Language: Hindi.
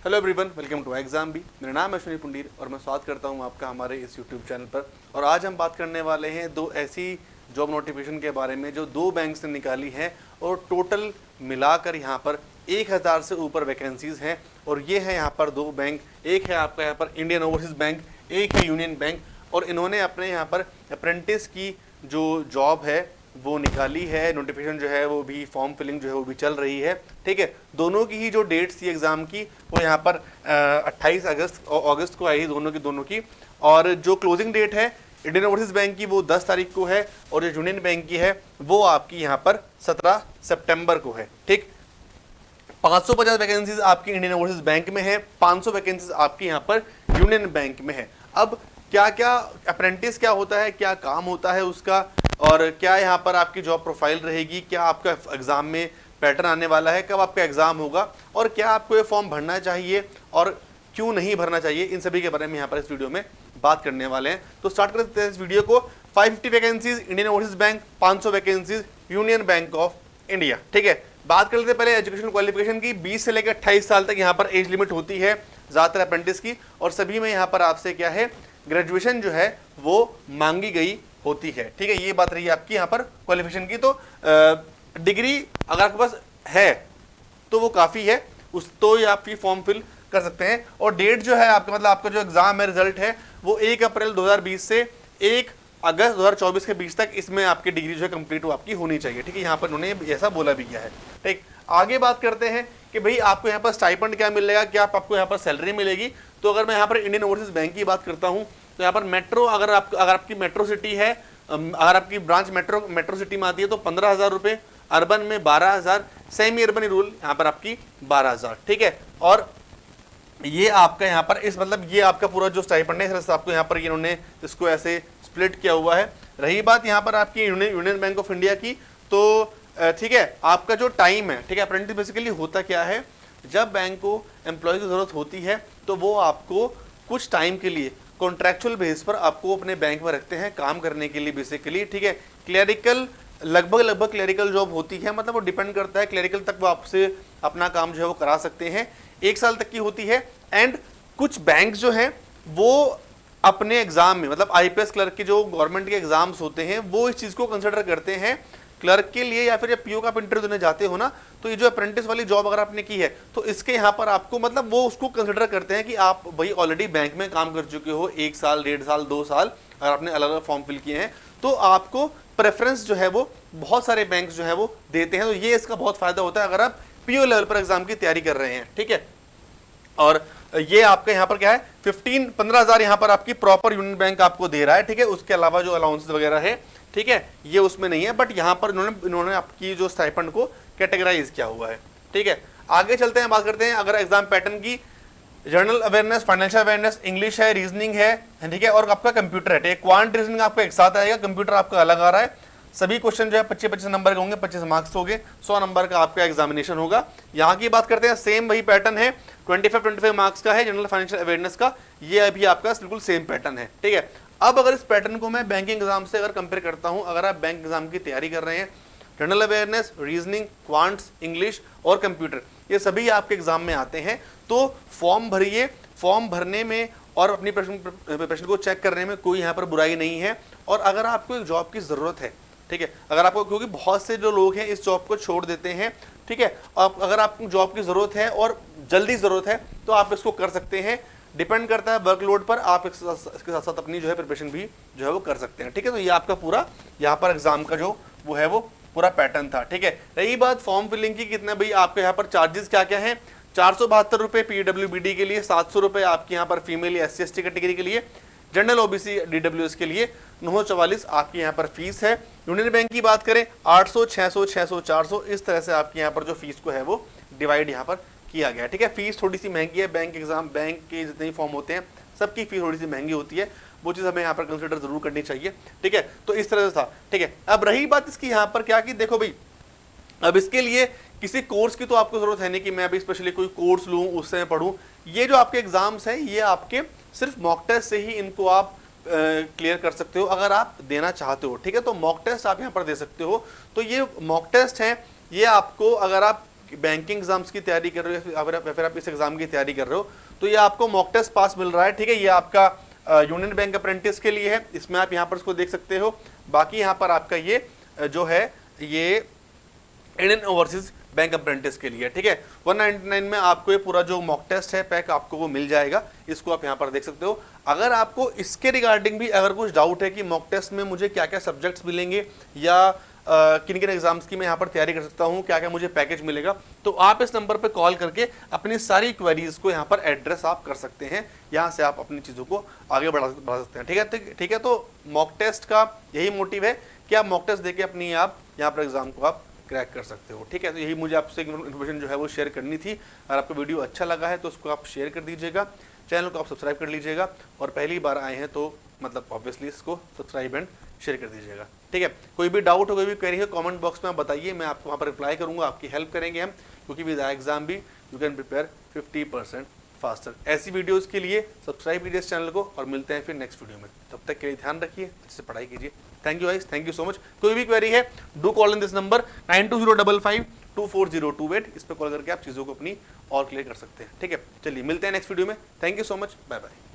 Hello everyone, welcome to exam B. मेरा नाम है अश्विनी पुंडीर और मैं स्वागत करता हूं आपका हमारे इस यूट्यूब चैनल पर। और आज हम बात करने वाले हैं दो ऐसी जॉब नोटिफिकेशन के बारे में जो दो बैंक्स ने निकाली हैं और टोटल मिलाकर यहां पर 1000 से ऊपर वैकेंसीज हैं। और ये है यहां पर दो बैंक, एक है आपका यहां पर इंडियन ओवरसीज बैंक, एक है यूनियन बैंक। और इन्होंने अपने यहाँ पर अप्रेंटिस की जो जॉब है वो निकाली है। नोटिफिकेशन जो है वो भी, फॉर्म फिलिंग जो है वो भी चल रही है। ठीक है, दोनों की ही जो डेट्स थी एग्जाम की वो यहाँ पर 28 अगस्त को आई, दोनों की। और जो क्लोजिंग डेट है इंडियन ओवरसीज बैंक की वो 10 तारीख को है और जो यूनियन बैंक की है वो आपकी यहाँ पर 17 सितंबर को है। ठीक, 550 वैकेंसीज आपकी इंडियन ओवरसीज बैंक में है, 500 वैकेंसीज आपकी यहाँ पर यूनियन बैंक में है। अब क्या क्या अप्रेंटिस क्या होता है, क्या काम होता है उसका, और क्या यहाँ पर आपकी जॉब प्रोफाइल रहेगी, क्या आपका एग्जाम में पैटर्न आने वाला है, कब आपका एग्जाम होगा, और क्या आपको ये फॉर्म भरना चाहिए और क्यों नहीं भरना चाहिए, इन सभी के बारे में यहाँ पर इस वीडियो में बात करने वाले हैं। तो स्टार्ट करते हैं इस वीडियो को। 550 vacancies Indian overseas bank, 500 vacancies union bank of India. ठीक है, बात कर लेते हैं पहले एजुकेशन क्वालिफिकेशन की। 20 से लेकर 28 साल तक यहाँ पर एज लिमिट होती है ज़्यादातर अप्रेंटिस की, और सभी में यहाँ पर आपसे क्या है, ग्रेजुएशन जो है वो मांगी गई होती है। ठीक है, ये बात रही आपकी यहाँ पर क्वालिफिकेशन की। तो डिग्री अगर आपके पास है तो वो काफ़ी है, उस तो ये आपकी फॉर्म फिल कर सकते हैं। और डेट जो है आपका, मतलब आपका जो एग्जाम है, रिजल्ट है वो 1 अप्रैल 2020 से 1 अगस्त 2024 के बीच तक इसमें आपकी डिग्री जो है कंप्लीट वो आपकी होनी चाहिए। ठीक है, यहाँ पर उन्होंने ऐसा बोला भी गया है। ठीक, आगे बात करते हैं कि भाई आपको यहाँ पर स्टाइपेंड क्या मिलेगा, क्या आपको यहाँ पर सैलरी मिलेगी। तो अगर मैं यहाँ पर इंडियन ओवरसीज बैंक की बात करता हूँ तो यहाँ पर मेट्रो, अगर आपकी मेट्रो सिटी है, अगर आपकी ब्रांच मेट्रो सिटी में आती है तो 15,000 रुपये, अर्बन में 12,000, सेमी अर्बन रूल यहाँ पर आपकी 12,000। ठीक है, और ये आपका यहाँ पर इस मतलब ये आपका पूरा जो स्टाइपेंड है आपको यहाँ पर इन्होंने इसको ऐसे स्प्लिट किया हुआ है। रही बात यहाँ पर आपकी यूनियन बैंक ऑफ इंडिया की, तो ठीक है, आपका जो टाइम है, ठीक है, अप्रेंटिस बेसिकली होता क्या है, जब बैंक को एम्प्लॉय की जरूरत होती है तो वो आपको कुछ टाइम के लिए कॉन्ट्रैक्चुअल बेस पर आपको अपने बैंक में रखते हैं काम करने के लिए बेसिकली। ठीक है, क्लरिकल लगभग क्लरिकल जॉब होती है, मतलब वो डिपेंड करता है, क्लरिकल तक वो आपसे अपना काम जो है वो करा सकते हैं, 1 साल तक की होती है। एंड कुछ बैंक जो हैं वो अपने एग्जाम में, मतलब आईपीएस क्लर्क के जो गवर्नमेंट के एग्जाम्स होते हैं वो इस चीज़ को कंसिडर करते हैं क्लर्क के लिए, या फिर जब पीओ का आप इंटरव्यू देने जाते हो ना, तो ये जो अप्रेंटिस वाली जॉब अगर आपने की है तो इसके यहाँ पर आपको, मतलब वो उसको कंसिडर करते हैं कि आप भाई ऑलरेडी बैंक में काम कर चुके हो 1 साल, 1.5 साल, 2 साल, अगर आपने अलग अलग फॉर्म फिल किए हैं तो आपको प्रेफरेंस जो है वो बहुत सारे बैंक जो है वो देते हैं। तो ये इसका बहुत फायदा होता है अगर आप पीओ लेवल पर एग्जाम की तैयारी कर रहे हैं। ठीक है, और ये आपका यहाँ पर क्या है, 15,000 यहाँ पर आपकी प्रॉपर यूनियन बैंक आपको दे रहा है। ठीक है, उसके अलावा जो अलाउंसेस वगैरह है, ठीक है, ये उसमें नहीं है, बट यहाँ पर इन्होंने आपकी जो स्टाइपेंड को कैटेगराइज किया हुआ है। ठीक है, आगे चलते हैं, बात करते हैं अगर एग्जाम पैटर्न की। General awareness, financial awareness, English है, रीजनिंग है, ठीक है, और आपका कंप्यूटर है। ठीक है, क्वांट रीजनिंग आपका एक साथ आएगा, कंप्यूटर आपका अलग आ रहा है। सभी क्वेश्चन जो है 25-25 नंबर के होंगे, 25 मार्क्स होंगे, 100 नंबर का आपका एग्जामिनेशन होगा। यहाँ की बात करते हैं, सेम वही पैटर्न है, 25 मार्क्स का है जनरल फाइनेंशियल अवेयरनेस का, ये अभी आपका बिल्कुल सेम पैटर्न है। ठीक है, अब अगर इस पैटर्न को मैं बैंकिंग एग्जाम से अगर कंपेयर करता हूं, अगर आप बैंक एग्जाम की तैयारी कर रहे हैं, general awareness, reasoning, quants, English और कंप्यूटर, ये सभी आपके एग्जाम में आते हैं। तो फॉर्म भरिए, फॉर्म भरने में और अपनी प्रश्न को चेक करने में कोई यहाँ पर बुराई नहीं है। और अगर आपको एक जॉब की ज़रूरत है, ठीक है, अगर आपको, क्योंकि बहुत से जो लोग हैं इस जॉब को छोड़ देते हैं, ठीक है, अगर आपको जॉब की ज़रूरत है और जल्दी ज़रूरत है तो आप इसको कर सकते हैं। डिपेंड करता है वर्कलोड पर, आप इसके साथ साथ अपनी जो है प्रिपरेशन भी जो है वो कर सकते हैं। ठीक है, तो ये आपका पूरा यहाँ पर एग्जाम का जो वो है वो पूरा पैटर्न था। ठीक है, रही बात फॉर्म फिलिंग की, कितना भाई आपके यहाँ पर चार्जेस क्या क्या हैं, 472 रुपये पीडब्ल्यूबीडी के लिए, 700 रुपये आपके यहाँ पर फीमेल या SC/ST कैटेगरी के लिए, जनरल OBC DWS के लिए 944 आपकी यहाँ पर फीस है। यूनियन बैंक की बात करें 800, 600, 600, 400, इस तरह से आपके यहाँ पर जो फीस को है वो डिवाइड यहाँ पर किया गया। ठीक है, फीस थोड़ी सी महंगी है, बैंक एग्जाम, बैंक के जितने फॉर्म होते हैं सबकी फीस थोड़ी सी महंगी होती है, वो चीज़ हमें यहाँ पर कंसिडर जरूर करनी चाहिए। ठीक है, तो इस तरह से था। ठीक है, अब रही बात इसकी यहाँ पर क्या कि देखो भाई, अब इसके लिए किसी कोर्स की तो आपको जरूरत है नहीं कि मैं अभी स्पेशली कोई कोर्स लूँ उससे मैं पढ़ूँ। ये जो आपके एग्जाम्स हैं ये आपके सिर्फ मॉक टेस्ट से ही इनको आप क्लियर कर सकते हो अगर आप देना चाहते हो। ठीक है, तो मॉक टेस्ट आप यहाँ पर दे सकते हो। तो ये मॉक टेस्ट हैं, ये आपको अगर आप बैंकिंग एग्जाम्स की तैयारी कर रहे हो या फिर आप इस एग्जाम की तैयारी कर रहे हो, तो ये आपको मॉक टेस्ट पास मिल रहा है, ठीक है। ये आपका यूनियन बैंक अप्रेंटिस के लिए है, इसमें आप यहाँ पर इसको देख सकते हो। बाकी यहाँ पर आपका ये जो है ये इंडियन ओवरसीज बैंक अप्रेंटिस के लिए, ठीक है। 199 में आपको ये पूरा जो मॉक टेस्ट है पैक आपको वो मिल जाएगा, इसको आप यहाँ पर देख सकते हो। अगर आपको इसके रिगार्डिंग भी अगर कुछ डाउट है कि मॉक टेस्ट में मुझे क्या क्या सब्जेक्ट्स मिलेंगे या किन किन एग्जाम्स की मैं यहाँ पर तैयारी कर सकता हूँ, क्या क्या मुझे पैकेज मिलेगा, तो आप इस नंबर पर कॉल करके अपनी सारी क्वेरीज को यहाँ पर एड्रेस आप कर सकते हैं। यहाँ से आप अपनी चीज़ों को आगे बढ़ा सकते हैं, ठीक है। ठीक है, तो मॉक टेस्ट का यही मोटिव है कि आप मॉक टेस्ट देके अपनी आप यहाँ पर एग्जाम को आप क्रैक कर सकते हो, ठीक है। तो यही मुझे आपसे इन्फॉर्मेशन जो है वो शेयर करनी थी। अगर आपको वीडियो अच्छा लगा है तो उसको आप शेयर कर दीजिएगा, चैनल को आप सब्सक्राइब कर लीजिएगा, और पहली बार आए हैं तो मतलब ऑब्वियसली इसको सब्सक्राइब एंड शेयर कर दीजिएगा, ठीक है। कोई भी डाउट हो, कोई भी क्वेरी हो, कमेंट बॉक्स में आप बताइए, मैं आपको वहाँ पर रिप्लाई करूँगा, आपकी हेल्प करेंगे हम, क्योंकि विद एग्जाम भी यू कैन प्रिपेयर 50% फास्टर। ऐसी वीडियोज़ के लिए सब्सक्राइब कीजिए इस चैनल को, और मिलते हैं फिर नेक्स्ट वीडियो में। तब तक के लिए ध्यान रखिए, अच्छे से पढ़ाई कीजिए। Thank you guys, thank you so much. कोई भी क्वेरी है do call in this number 9205524028, इस पर कॉल करके आप चीज़ों को अपनी और क्लियर कर सकते हैं, ठीक है। चलिए मिलते हैं नेक्स्ट वीडियो में। Thank you so much, bye bye.